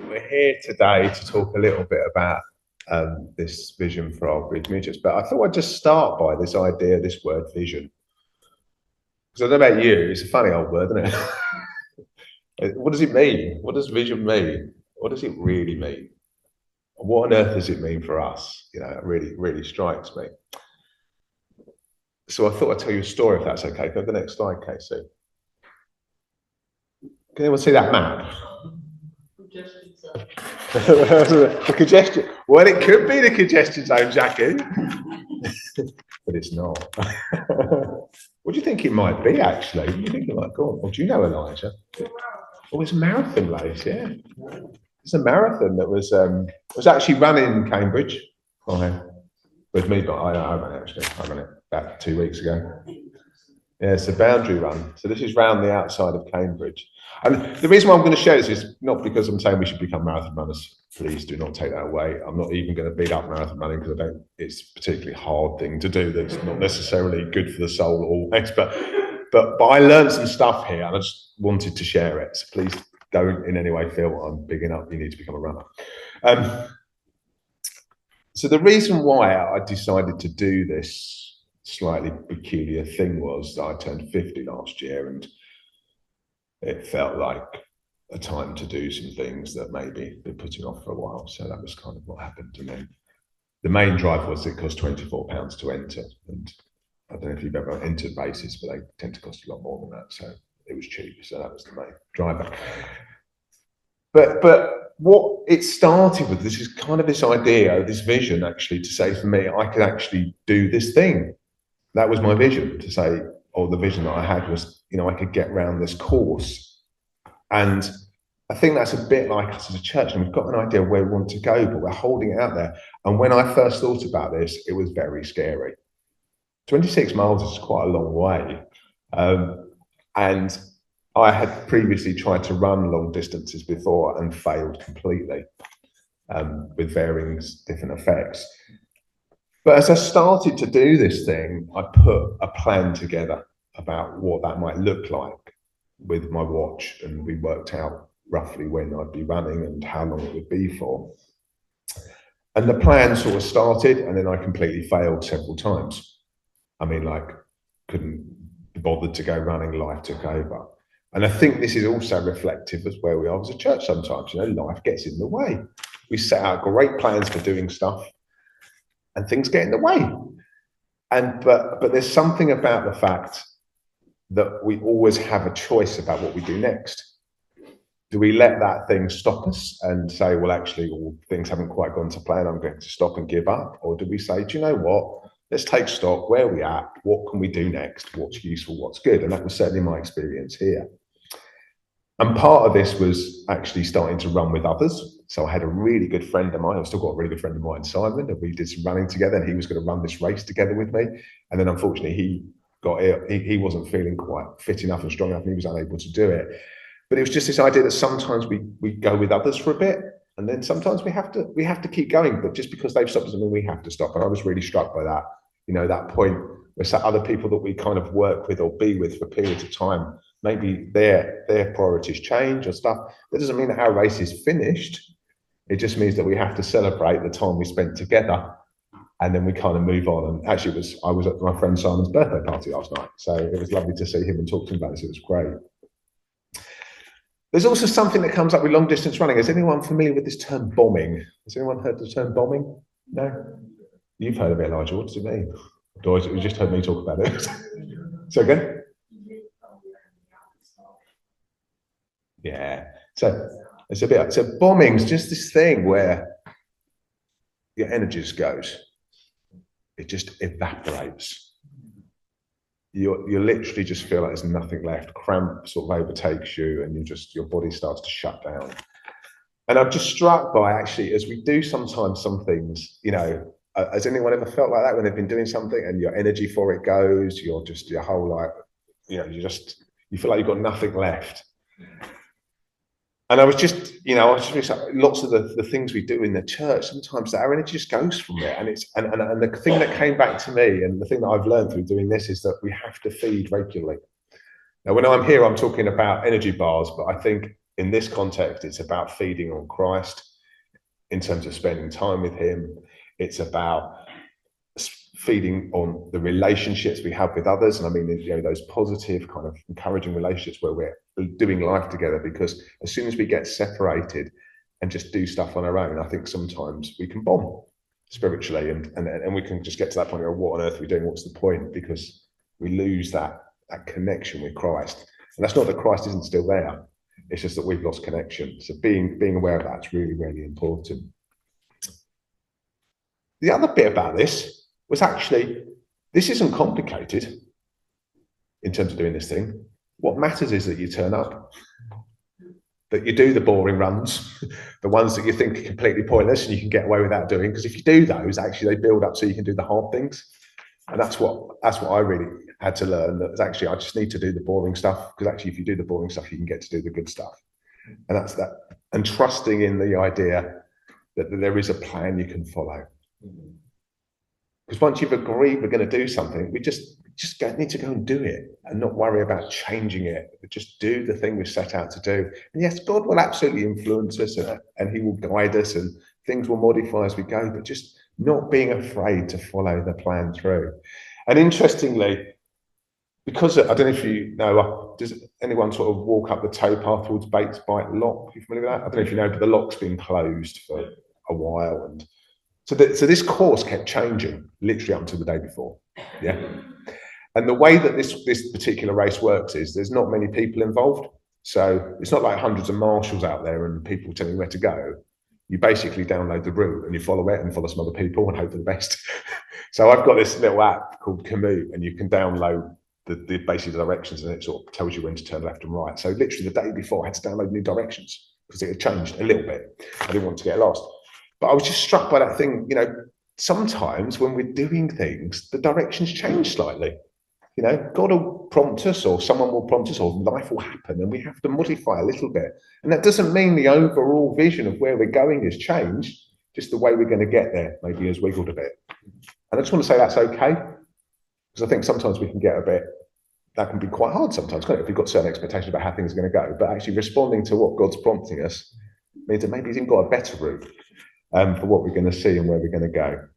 We're here today to talk a little bit about this vision for our Bridge Midgets, but I thought I'd just start by this idea, this word vision. Because I don't know about you, it's a funny old word, isn't it? What does it mean? What does vision mean? What does it really mean? What on earth does it mean for us? You know, it really strikes me. So I thought I'd tell you a story if that's okay. Go to the next slide, Casey. Can anyone see that map? The congestion. Well, it could be the congestion zone, Jackie, but it's not. What do you think it might be, actually? What do you think it might go on? Or do you know, Elijah? Oh, it's a marathon race, yeah. It's a marathon that was actually run in Cambridge. With me, but I ran it actually. I ran it about 2 weeks ago. Yeah, it's a boundary run. So this is round the outside of Cambridge. And the reason why I'm going to share this is not because I'm saying we should become marathon runners. Please do not take that away. I'm not even going to beat up marathon running because it's a particularly hard thing to do. That's not necessarily good for the soul always. But I learned some stuff here and I just wanted to share it. So please don't in any way feel I'm big enough. You need to become a runner. So the reason why I decided to do this slightly peculiar thing was that I turned 50 last year and it felt like a time to do some things that maybe been putting off for a while. So that was kind of what happened. And then the main drive was it cost £24 to enter. And I don't know if you've ever entered races, but they tend to cost a lot more than that. So it was cheap. So that was the main driver. But what it started with, this is kind of this idea, this vision actually to say for me, I could actually do this thing. That was my vision to say, or the vision that I had was, you know, I could get around this course. And I think that's a bit like us as a church, and we've got an idea of where we want to go, but we're holding it out there. And when I first thought about this, it was very scary. 26 miles is quite a long way. And I had previously tried to run long distances before and failed completely with varying different effects. But as I started to do this thing, I put a plan together about what that might look like with my watch, and we worked out roughly when I'd be running and how long it would be for. And the plan sort of started, and then I completely failed several times. I mean, like, couldn't be bothered to go running, life took over. And I think this is also reflective of where we are as a church sometimes. You know, life gets in the way. We set out great plans for doing stuff, and things get in the way. And but there's something about the fact that we always have a choice about what we do next. Do we let that thing stop us and say, well, actually, things haven't quite gone to plan, I'm going to stop and give up? Or do we say, do you know what? Let's take stock. Where are we at? What can we do next? What's useful? What's good? And that was certainly my experience here. And part of this was actually starting to run with others. So I had a really good friend of mine. I've still got a really good friend of mine, Simon, and we did some running together, and he was going to run this race together with me. And then unfortunately he got ill. He wasn't feeling quite fit enough and strong enough, and he was unable to do it. But it was just this idea that sometimes we go with others for a bit, and then sometimes we have to keep going. But just because they've stopped doesn't mean we have to stop. And I was really struck by that. You know, that point where other people that we kind of work with or be with for periods of time, maybe their priorities change or stuff. That doesn't mean that our race is finished. It just means that we have to celebrate the time we spent together, and then we kind of move on. And actually, I was at my friend Simon's birthday party last night, so it was lovely to see him and talk to him about this. It was great. There's also something that comes up with long distance running. Is anyone familiar with this term bombing? Has anyone heard the term bombing? No? You've heard of it, Elijah. What does it mean? Or you just heard me talk about it? So again? Yeah. So it's a bit. So bombing's just this thing where your energy just goes. It just evaporates. You literally just feel like there's nothing left. Cramp sort of overtakes you, and your body starts to shut down. And I'm just struck by, actually, as we do sometimes some things, you know, has anyone ever felt like that when they've been doing something and your energy for it goes? Your whole life, you know, you feel like you've got nothing left. And I was just lots of the things we do in the church, sometimes our energy just goes from it. And and the thing that came back to me, and the thing that I've learned through doing this, is that we have to feed regularly. Now, when I'm here, I'm talking about energy bars, but I think in this context, it's about feeding on Christ in terms of spending time with him. It's about feeding on the relationships we have with others. And I mean, you know, those positive kind of encouraging relationships where we're doing life together, because as soon as we get separated and just do stuff on our own, I think sometimes we can bomb spiritually, and we can just get to that point of what on earth are we doing? What's the point? Because we lose that connection with Christ. And that's not that Christ isn't still there. It's just that we've lost connection. So being aware of that's really, really important. The other bit about this was actually, this isn't complicated in terms of doing this thing. What matters is that you turn up, that you do the boring runs, the ones that you think are completely pointless and you can get away without doing. Because if you do those, actually they build up so you can do the hard things. And that's what I really had to learn, that actually I just need to do the boring stuff, because actually if you do the boring stuff, you can get to do the good stuff. And that's that. And trusting in the idea that there is a plan you can follow. Because once you've agreed we're going to do something, we just need to go and do it and not worry about changing it, but just do the thing we set out to do. And yes, God will absolutely influence us, and he will guide us, and things will modify as we go, but just not being afraid to follow the plan through. And interestingly, because I don't know if you know, does anyone sort of walk up the towpath towards Bates Bite Lock? Are you familiar with that? I don't know if you know, but the lock's been closed for a while. And so this course kept changing literally up until the day before. Yeah. And the way that this particular race works is there's not many people involved. So it's not like hundreds of marshals out there and people telling you where to go. You basically download the route and you follow it and follow some other people and hope for the best. So I've got this little app called Komoot, and you can download the basic directions, and it sort of tells you when to turn left and right. So literally the day before I had to download new directions because it had changed a little bit. I didn't want to get lost. But I was just struck by that thing, you know, sometimes when we're doing things, the directions change slightly. You know, God will prompt us, or someone will prompt us, or life will happen, and we have to modify a little bit. And that doesn't mean the overall vision of where we're going has changed, just the way we're going to get there maybe has wiggled a bit. And I just want to say that's okay, because I think sometimes we can get a bit, that can be quite hard sometimes, can't it? If we've got certain expectations about how things are going to go, but actually responding to what God's prompting us means that maybe he's even got a better route for what we're going to see and where we're going to go.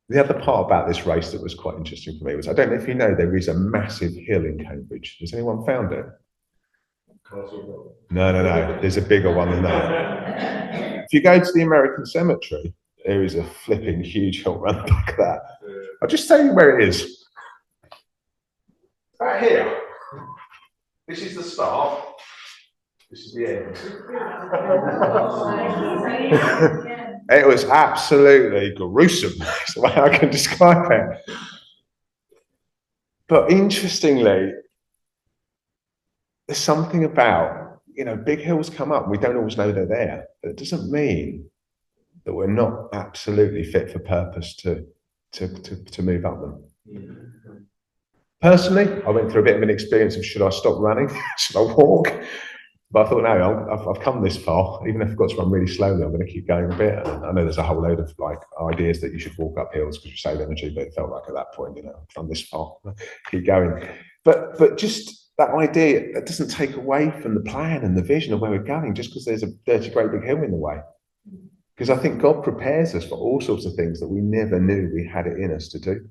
The other part about this race that was quite interesting for me was, I don't know if you know, there is a massive hill in Cambridge. Has anyone found it? No. There's a bigger one than that. If you go to the American Cemetery, there is a flipping huge hill around the back of that. I'll just tell you where it is. Right here. This is the start. This is the end. It was absolutely gruesome. That's the way I can describe it. But interestingly, there's something about, you know, big hills come up. We don't always know they're there. But it doesn't mean that we're not absolutely fit for purpose to move up them. Personally, I went through a bit of an experience of, should I stop running? Should I walk? But I thought, no, I've come this far. Even if I've got to run really slowly, I'm going to keep going a bit. And I know there's a whole load of like ideas that you should walk up hills because you save energy, but it felt like at that point, you know, I've done this far, keep going. But just that idea, that doesn't take away from the plan and the vision of where we're going just because there's a dirty, great big hill in the way. Because I think God prepares us for all sorts of things that we never knew we had it in us to do.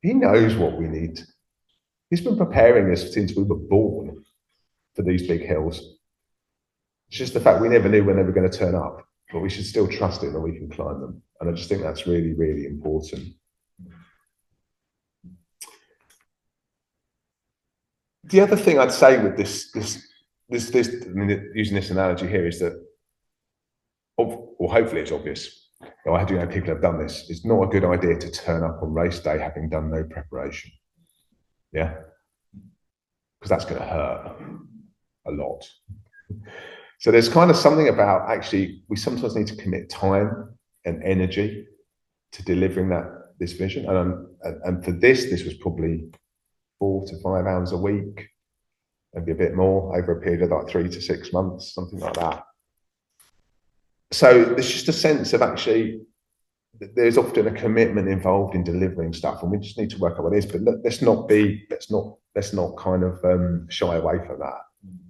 He knows what we need. He's been preparing us since we were born for these big hills. It's just the fact we never knew when they were going to turn up, but we should still trust it that we can climb them. And I just think that's really, really important. The other thing I'd say with this, I mean, using this analogy here, is that, or hopefully it's obvious, though I do know people have done this, it's not a good idea to turn up on race day having done no preparation. Yeah? Because that's going to hurt a lot. So there's kind of something about, actually, we sometimes need to commit time and energy to delivering this vision. And for this was probably 4 to 5 hours a week, maybe a bit more over a period of like 3 to 6 months, something like that. So there's just a sense of actually there's often a commitment involved in delivering stuff, and we just need to work out what it is. But let's not kind of shy away from that.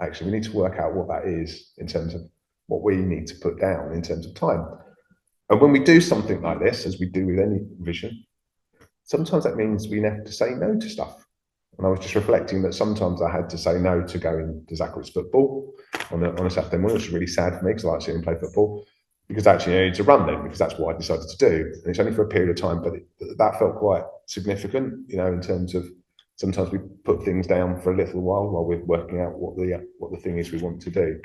Actually, we need to work out what that is in terms of what we need to put down in terms of time. And when we do something like this, as we do with any vision, sometimes that means we have to say no to stuff. And I was just reflecting that sometimes I had to say no to going to Zachary's football on a Saturday morning, which was really sad for me because I like seeing him play football. Because actually I need to run then, because that's what I decided to do. And it's only for a period of time, but that felt quite significant, in terms of sometimes we put things down for a little while we're working out what the thing is we want to do.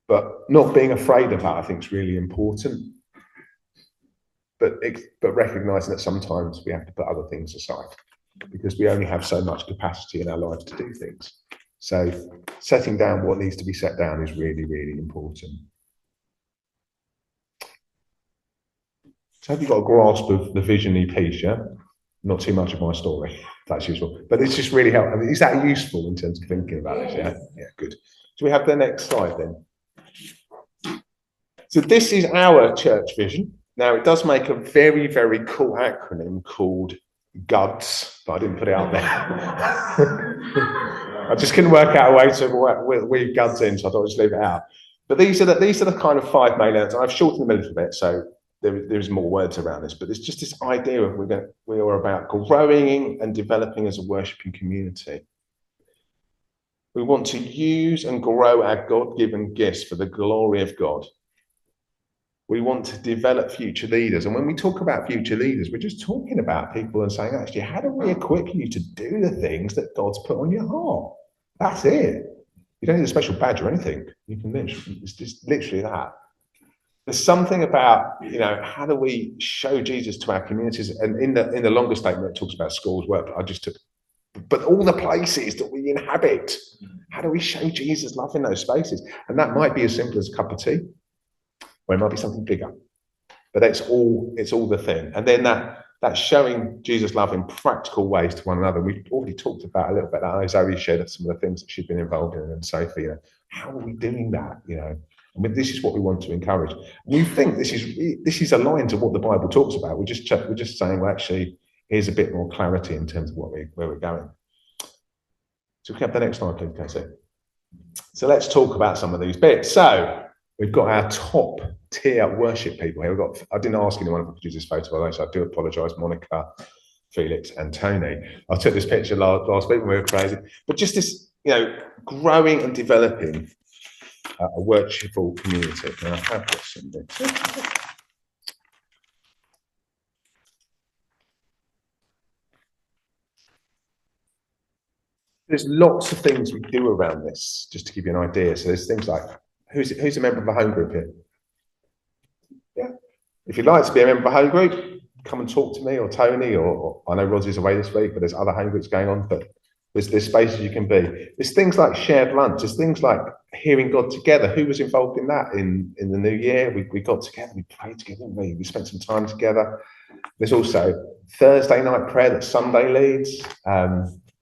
But not being afraid of that, I think, is really important. But recognizing that sometimes we have to put other things aside because we only have so much capacity in our lives to do things. So setting down what needs to be set down is really, really important. So have you got a grasp of the vision-y piece, yeah? Not too much of my story, if that's useful. But it's just really helpful. I mean, is that useful in terms of thinking about this, yeah? Yeah, good. So we have the next slide then. So this is our church vision. Now, it does make a very, very cool acronym called GUDS, but I didn't put it out there. I just couldn't work out a way to weave GUDS in, so I thought I'd just leave it out. But these are the kind of 5 main elements. I've shortened them a little bit, so there's more words around this, but there's just this idea of we are about growing and developing as a worshiping community. We want to use and grow our God-given gifts for the glory of God. We want to develop future leaders. And when we talk about future leaders, we're just talking about people and saying, actually, how do we equip you to do the things that God's put on your heart? That's it. You don't need a special badge or anything. You can literally, it's just literally that. There's something about, how do we show Jesus to our communities? And in the longer statement, it talks about schools, work. But all the places that we inhabit, how do we show Jesus' love in those spaces? And that might be as simple as a cup of tea, or it might be something bigger. But it's all the thing. And then that showing Jesus' love in practical ways to one another. We've already talked about a little bit. I know Zoe shared some of the things that she's been involved in, and Sophie. How are we doing that? I mean, this is what we want to encourage. We think this is aligned to what the Bible talks about. We're just saying, well, actually, here's a bit more clarity in terms of where we're going. So we can have the next slide, please, Casey. So let's talk about some of these bits. So we've got our top tier worship people here. I didn't ask anyone to produce this photo, by the way, so I do apologise, Monica, Felix, and Tony. I took this picture last week when we were crazy. But just this, growing and developing a worshipful community. And I have got some bits. There's lots of things we do around this, just to give you an idea. So there's things like, who's a member of a home group here? Yeah. If you'd like to be a member of a home group, come and talk to me or Tony, or I know Rosie's away this week, but there's other home groups going on. But there's spaces you can be. There's things like shared lunch. There's things like hearing God together. Who was involved in that in the new year? We got together, we prayed together, we spent some time together. There's also Thursday night prayer that Sunday leads.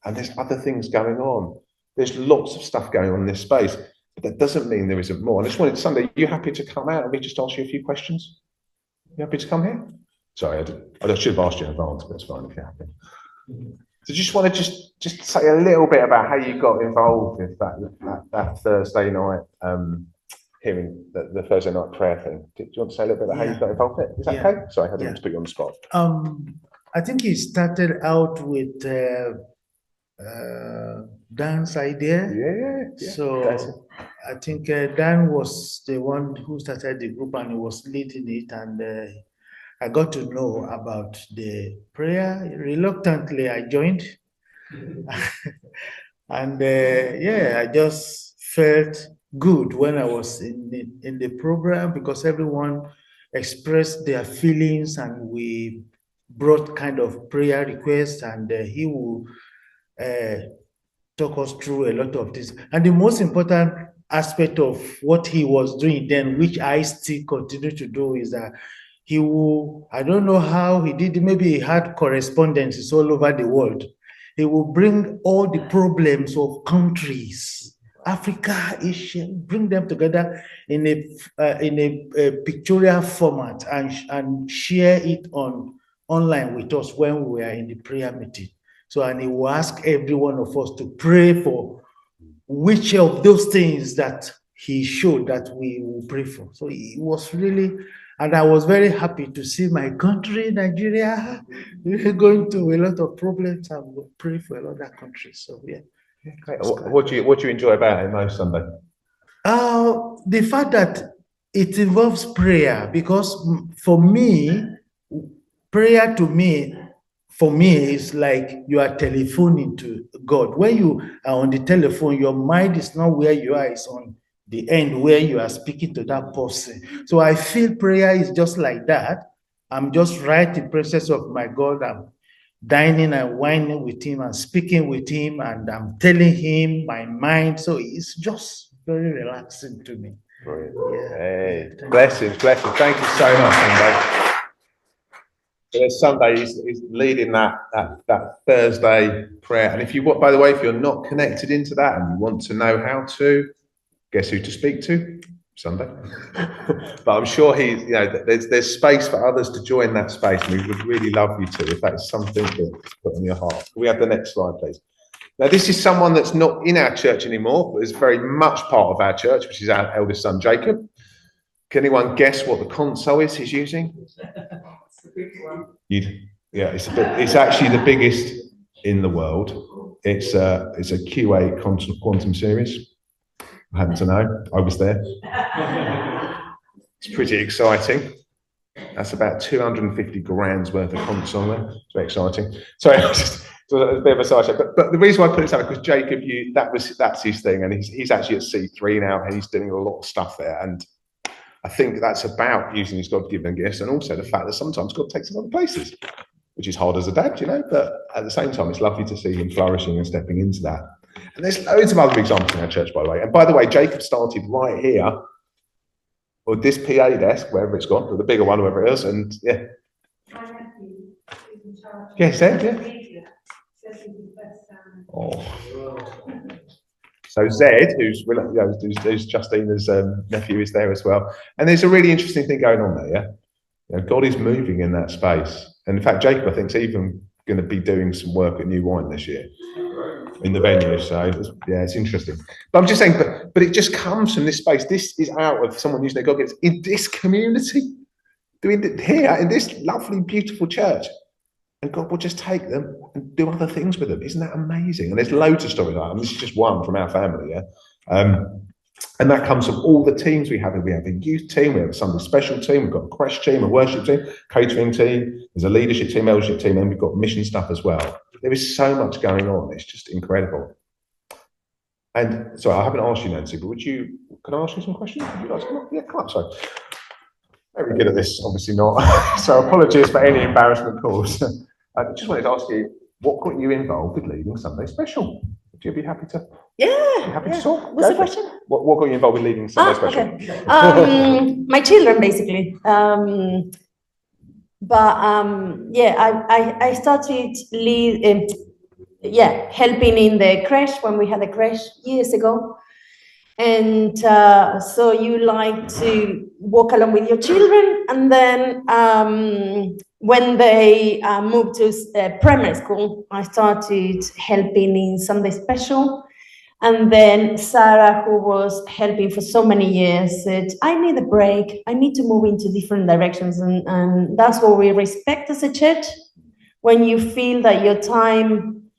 And there's other things going on. There's lots of stuff going on in this space, but that doesn't mean there isn't more. And I just wanted, Sunday, are you happy to come out and we just ask you a few questions? You happy to come here? Sorry, I should have asked you in advance, but it's fine if you're happy. So just want to just say a little bit about how you got involved with that Thursday night hearing the Thursday night prayer thing. Do you want to say a little bit about how you got involved with it? Is that okay? Sorry, I didn't want to put you on the spot. I think it started out with Dan's idea. Yeah. So I think Dan was the one who started the group and he was leading it, and I got to know about the prayer. Reluctantly, I joined. And I just felt good when I was in the program, because everyone expressed their feelings and we brought kind of prayer requests, and he will talk us through a lot of this. And the most important aspect of what he was doing then, which I still continue to do, is that he will, I don't know how he did, maybe he had correspondences all over the world. He will bring all the problems of countries Africa, Asia, bring them together in a pictorial format and share it online with us when we are in the prayer meeting. So, and he will ask every one of us to pray for which of those things that he showed that we will pray for. So it was really, and I was very happy to see my country, Nigeria, going through a lot of problems, and we'll pray for a lot of countries. So yeah. Okay. What do you enjoy about it most Sunday? The fact that it involves prayer, because for me, prayer to me, for me, is like you are telephoning to God. When you are on the telephone, your mind is not where you are, it's on the end where you are speaking to that person. So I feel prayer is just like that. I'm just right in presence of my God. I'm dining and whining with him and speaking with him, and I'm telling him my mind. So it's just very relaxing to me. Brilliant. Yeah. Hey, blessings. Thank you so much, Sunday. So there's Sunday, he's leading that Thursday prayer. And if you, by the way, if you're not connected into that and you want to know how to, guess who to speak to? Sunday. But I'm sure there's space for others to join that space, and we would really love you to, if that's something that's put on your heart. Can we have the next slide, please? Now, this is someone that's not in our church anymore, but is very much part of our church, which is our eldest son, Jacob. Can anyone guess what the console is he's using? Yeah, it's actually the biggest in the world. It's a Q8 quantum series. I happen to know. I was there. It's pretty exciting. That's about 250 grand's worth of console there. It's very exciting. Sorry, just a bit of a side show. But the reason why I put this out, because Jacob, that's his thing, and he's actually at C3 now, and he's doing a lot of stuff there. And I think that's about using his God-given gifts, and also the fact that sometimes God takes us other places, which is hard as a dad, but at the same time, it's lovely to see him flourishing and stepping into that. And there's loads of other examples in our church, by the way. And by the way, Jacob started right here, or this PA desk, wherever it's gone, or the bigger one, wherever it is, and yeah. Yeah, yeah. Oh. So Zed, who's Justina's nephew, is there as well. And there's a really interesting thing going on there, yeah? God is moving in that space. And in fact, Jacob, I think, is even going to be doing some work at New Wine this year in the venue. So, it's interesting. But I'm just saying, but it just comes from this space. This is out of someone using their God gifts in this community, doing it here in this lovely, beautiful church. And God will just take them and do other things with them. Isn't that amazing? And there's loads of stories like that. And this is just one from our family, yeah? And that comes from all the teams we have. We have a youth team, we have a Sunday special team, we've got a crash team, a worship team, catering team, there's a leadership team, eldership team, and we've got mission stuff as well. There is so much going on. It's just incredible. And sorry, I haven't asked you, Nancy, but can I ask you some questions? Would you like to come up? Yeah, come up, sorry. Very good at this, obviously not. So apologies for any embarrassment caused. I just wanted to ask you, what got you involved with leading Sunday Special? Would you be happy to? Happy to talk? What's the question? What got you involved with leading Sunday Special? Okay. My children, basically. I started helping in the creche when we had a creche years ago. And so you like to walk along with your children, and then when they moved to primary school, I started helping in Sunday Special. And then Sarah, who was helping for so many years, said, I need a break. I need to move into different directions. And that's what we respect as a church. When you feel that your time,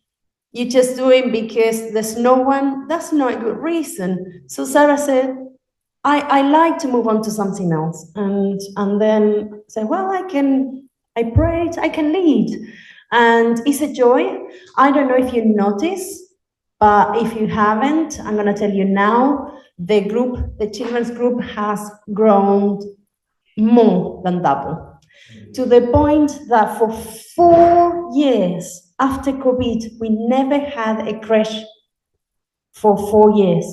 you're just doing because there's no one, that's not a good reason. So Sarah said, I like to move on to something else. And then said, well, I prayed, I can lead. And it's a joy. I don't know if you notice, but if you haven't, I'm going to tell you now, the children's group has grown more than double. To the point that for 4 years after COVID, we never had a creche for 4 years.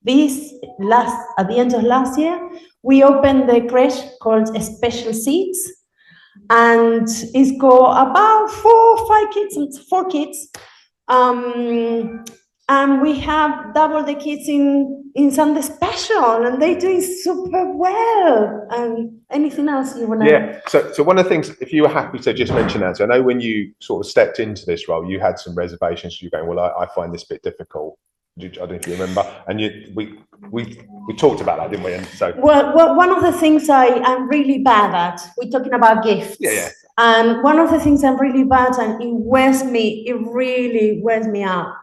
At the end of last year, we opened the creche called Special Seats, and it's got about 4 kids. And we have double the kids in Sunday special, and they're doing super well. And anything else you want to? Yeah. So one of the things, if you were happy to just mention that, so I know when you sort of stepped into this role, you had some reservations. You're going, well, I find this a bit difficult. I don't know if you remember, and we talked about that, didn't we? And so, well, one of the things I'm really bad at, we're talking about gifts. Yeah. And one of the things I'm really bad at, it really wears me out,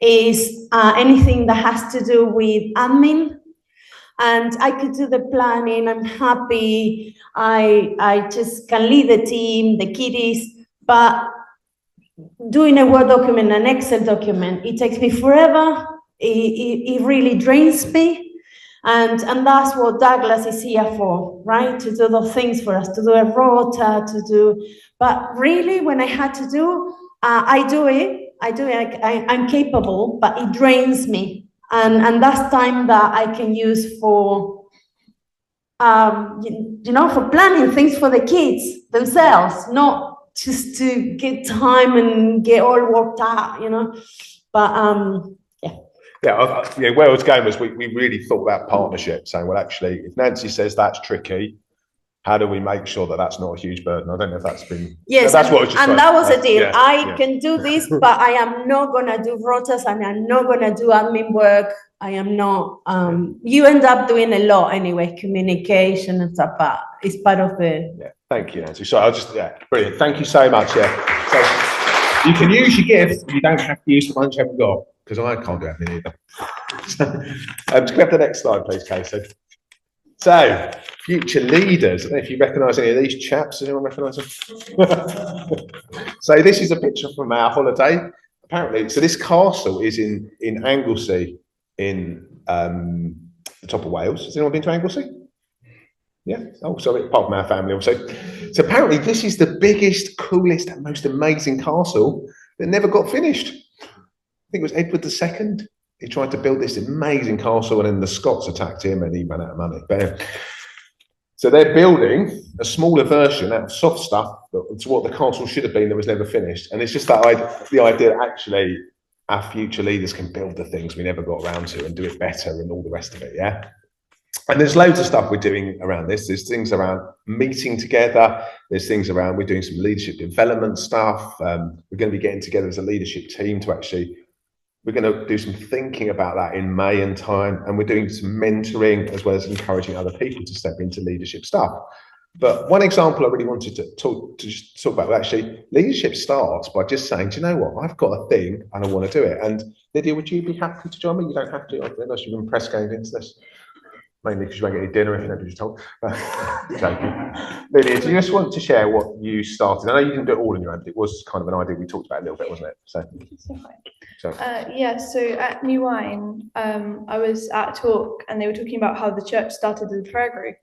is anything that has to do with admin. And I could do the planning, I'm happy, I just can lead the team, the kiddies, but doing a Word document, an Excel document, it takes me forever. It really drains me. And that's what Douglas is here for, right? To do those things for us, to do a rota, but really when I had to do, I do it, I'm capable, but it drains me. And that's time that I can use for, for planning things for the kids themselves, not just to get time and get all worked out, but yeah, where I was going was we really thought about partnership, saying, well, actually, if Nancy says that's tricky, how do we make sure that that's not a huge burden? I don't know if that's been. Yes, that's what I was just and that was a deal. Yeah, I can do this, but I am not gonna do rotas, and I'm not gonna do admin work. I am not. You end up doing a lot anyway, communication and stuff. But it's part of the. Yeah, thank you, Nancy. So I'll just brilliant. Thank you so much. Yeah, so you can use your gifts. You don't have to use the ones you haven't got, because I can't do admin either. Can we have the next slide, please, Casey? So, future leaders. I don't know if you recognise any of these chaps. Does anyone recognise them? So this is a picture from our holiday. Apparently, so this castle is in Anglesey, in the top of Wales. Has anyone been to Anglesey? Yeah. Oh, sorry, apart from our family also. So apparently, this is the biggest, coolest, and most amazing castle that never got finished. I think it was Edward II. He tried to build this amazing castle, and then the Scots attacked him, and he ran out of money. But so they're building a smaller version out of soft stuff. It's what the castle should have been that was never finished. And it's just the idea that actually our future leaders can build the things we never got around to and do it better and all the rest of it. Yeah. And there's loads of stuff we're doing around this. There's things around meeting together. There's things around, we're doing some leadership development stuff. We're going to be getting together as a leadership team to actually. We're going to do some thinking about that in May and time, and we're doing some mentoring as well as encouraging other people to step into leadership stuff. But one example I really wanted to talk about, actually, leadership starts by just saying, do you know what? I've got a thing and I want to do it. And Lydia, would you be happy to join me? You don't have to. I realise you've been press going into this. Mainly because you won't get any dinner if nobody's told. Lydia, do you just want to share what you started? I know you didn't do it all on your own, but it was kind of an idea we talked about a little bit, wasn't it? So at New Wine, I was at a talk and they were talking about how the church started as a prayer group.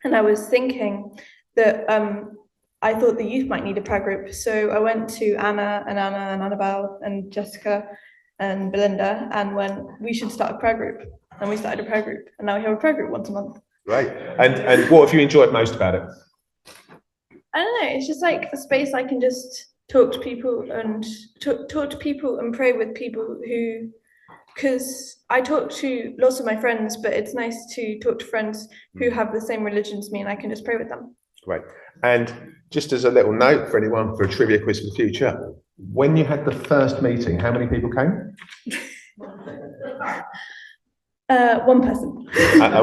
And I was thinking that I thought the youth might need a prayer group. So I went to Anna and Annabelle and Jessica and Belinda and went, we should start a prayer group. And we started a prayer group, and now we have a prayer group once a month. Right. And what have you enjoyed most about it? I don't know. It's just like a space I can just talk to people and pray with people who, because I talk to lots of my friends, but it's nice to talk to friends who have the same religion as me, and I can just pray with them. Great. And just as a little note for anyone for a trivia quiz for the future, when you had the first meeting, how many people came? One person.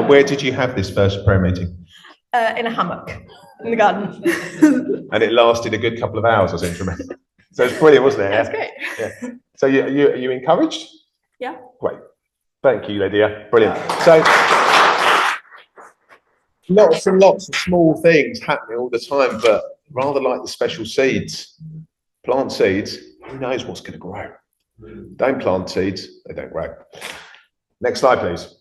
Where did you have this first prayer meeting? In a hammock in the garden. And it lasted a good couple of hours, I seem to remember. So it's brilliant, wasn't it? That's great. Yeah. So are you encouraged? Yeah. Great. Thank you, Lydia. Brilliant. So lots and lots of small things happening all the time, but rather like the special seeds, plant seeds, who knows what's going to grow? Don't plant seeds, they don't grow. Next slide, please.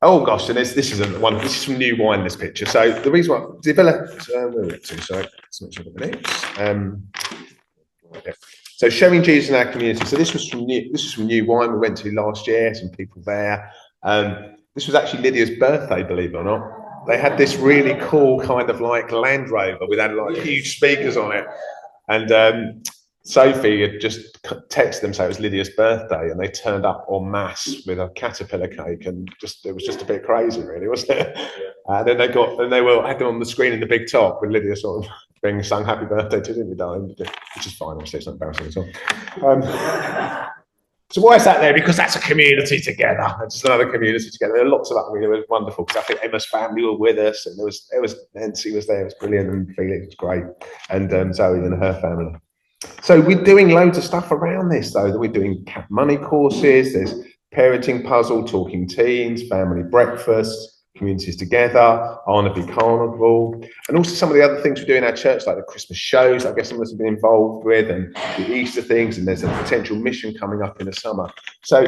Oh gosh, and this is one. This is from New Wine. This picture. So the reason why I developed. Where are we up to? So let's make sure I've got the notes. So showing Jesus in our community. So this was from New Wine. We went to last year. Some people there. This was actually Lydia's birthday, believe it or not. They had this really cool kind of like Land Rover with had like huge speakers on it, and Sophie had just texted them, say it was Lydia's birthday, and they turned up en masse with a caterpillar cake, and it was just a bit crazy, really, wasn't it? And then had them on the screen in the big top with Lydia sort of being sung "Happy Birthday" to Lydia, darling, which is fine. Obviously, it's not embarrassing at all. So why is that there? Because that's a community together. It's just another community together. There are lots of that. I mean, it was wonderful because I think Emma's family were with us, and there was Nancy was there. It was brilliant, and Felix was great, and Zoe and her family. So we're doing loads of stuff around this, though. We're doing money courses. There's parenting puzzle, talking teens, family breakfasts, communities together, Arnaby Carnival, and also some of the other things we do in our church, like the Christmas shows, I guess some of us have been involved with, and the Easter things, and there's a potential mission coming up in the summer. So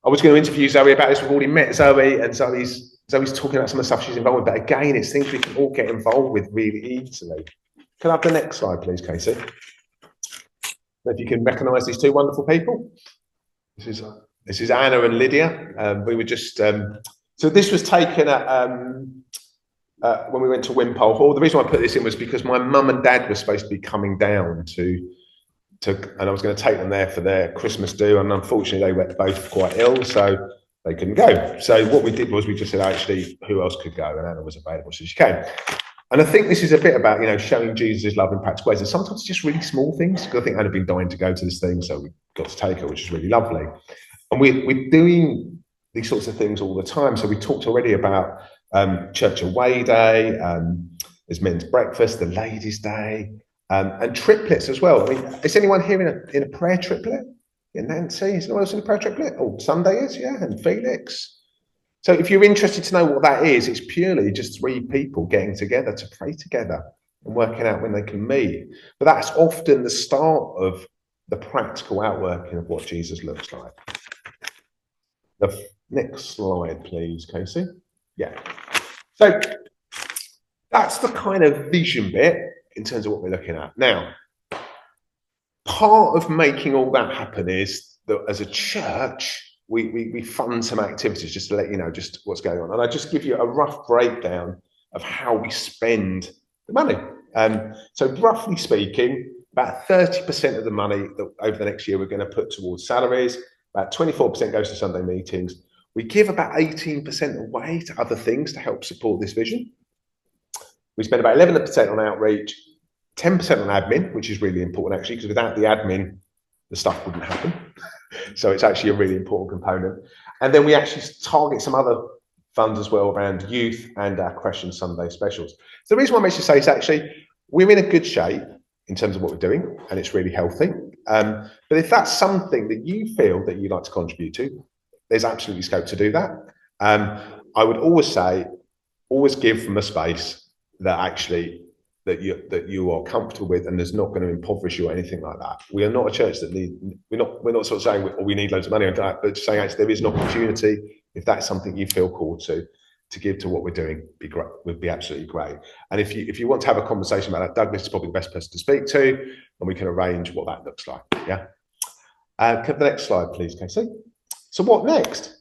I was going to interview Zoe about this. We've already met Zoe, and Zoe's talking about some of the stuff she's involved with, but again, it's things we can all get involved with really easily. Can I have the next slide, please, Casey? If you can recognise these two wonderful people. This is Anna and Lydia. We were just so this was taken at when we went to Wimpole Hall. The reason why I put this in was because my mum and dad were supposed to be coming down to and I was going to take them there for their Christmas do, and unfortunately they were both quite ill, so they couldn't go. So what we did was we just said, actually, who else could go? And Anna was available, so she came. And I think this is a bit about, showing Jesus' love in practical ways. And sometimes it's just really small things. Because I think Anna had been dying to go to this thing, so we got to take her, which is really lovely. And we're doing these sorts of things all the time. So we talked already about Church Away Day, there's men's breakfast, the ladies' day, and triplets as well. I mean, is anyone here in a prayer triplet? Yeah, Nancy, is anyone else in a prayer triplet? Oh, Sunday is, yeah, and Felix. So if you're interested to know what that is, it's purely just three people getting together to pray together and working out when they can meet. But that's often the start of the practical outworking of what Jesus looks like. The next slide, please, Casey. Yeah. So that's the kind of vision bit in terms of what we're looking at. Now, part of making all that happen is that as a church, we fund some activities just to let you know just what's going on. And I just give you a rough breakdown of how we spend the money. So roughly speaking, about 30% of the money that over the next year we're going to put towards salaries, about 24% goes to Sunday meetings. We give about 18% away to other things to help support this vision. We spend about 11% on outreach, 10% on admin, which is really important actually, because without the admin, the stuff wouldn't happen. So it's actually a really important component. And then we actually target some other funds as well around youth and our Crash and Sunday specials. So the reason why I make you say is actually we're in a good shape in terms of what we're doing, and it's really healthy. But if that's something that you feel that you'd like to contribute to, there's absolutely scope to do that. I would always say, always give from a space that actually that you are comfortable with, and there's not going to impoverish you or anything like that. We are not a church that we're not sort of saying we need loads of money, but just saying actually there is an opportunity, if that's something you feel called to give to what we're doing, would be absolutely great. And if you want to have a conversation about that, Douglas is probably the best person to speak to, and we can arrange what that looks like. Yeah. Can I have the next slide, please, Casey? So what next?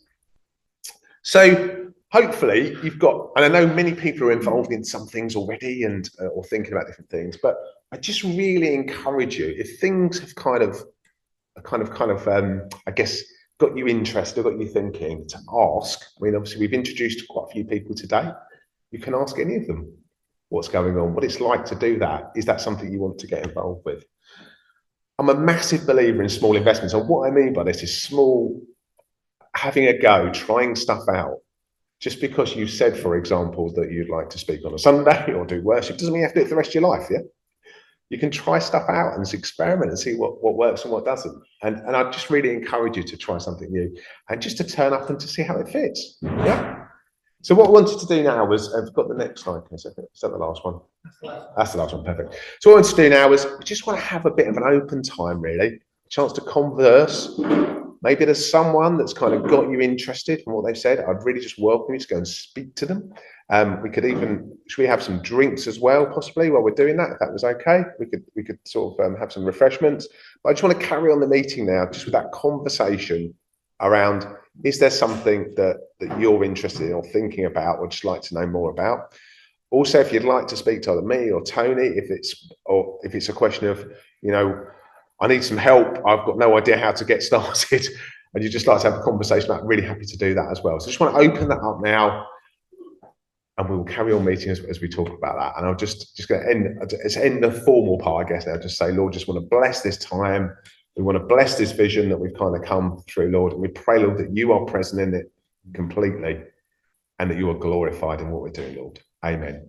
So hopefully you've got, and I know many people are involved in some things already and or thinking about different things, but I just really encourage you, if things have kind of I guess got you interested, got you thinking, to ask. I mean, obviously we've introduced quite a few people today. You can ask any of them what's going on, what it's like to do that. Is that something you want to get involved with? I'm a massive believer in small investments, and what I mean by this is small, having a go, trying stuff out. Just because you said, for example, that you'd like to speak on a Sunday or do worship, doesn't mean you have to do it for the rest of your life, yeah? You can try stuff out and experiment and see what works and what doesn't. And I just really encourage you to try something new and just to turn up and to see how it fits, yeah? So what I wanted to do now was, I've got the next slide, is that the last one? That's the last one, perfect. So what I want to do now is, we just want to have a bit of an open time, really, a chance to converse. Maybe there's someone that's kind of got you interested in what they've said. I'd really just welcome you to go and speak to them. Should we have some drinks as well, possibly, while we're doing that, if that was okay? We could sort of have some refreshments. But I just want to carry on the meeting now, just with that conversation around, is there something that you're interested in or thinking about or just like to know more about? Also, if you'd like to speak to either me or Tony, if it's a question of, I need some help. I've got no idea how to get started. And you just like to have a conversation, I'm really happy to do that as well. So I just want to open that up now, and we will carry on meeting as we talk about that. And I'll just going to end the formal part, I guess. Now, just say, Lord, just want to bless this time. We want to bless this vision that we've kind of come through, Lord. And we pray, Lord, that you are present in it completely, and that you are glorified in what we're doing, Lord. Amen.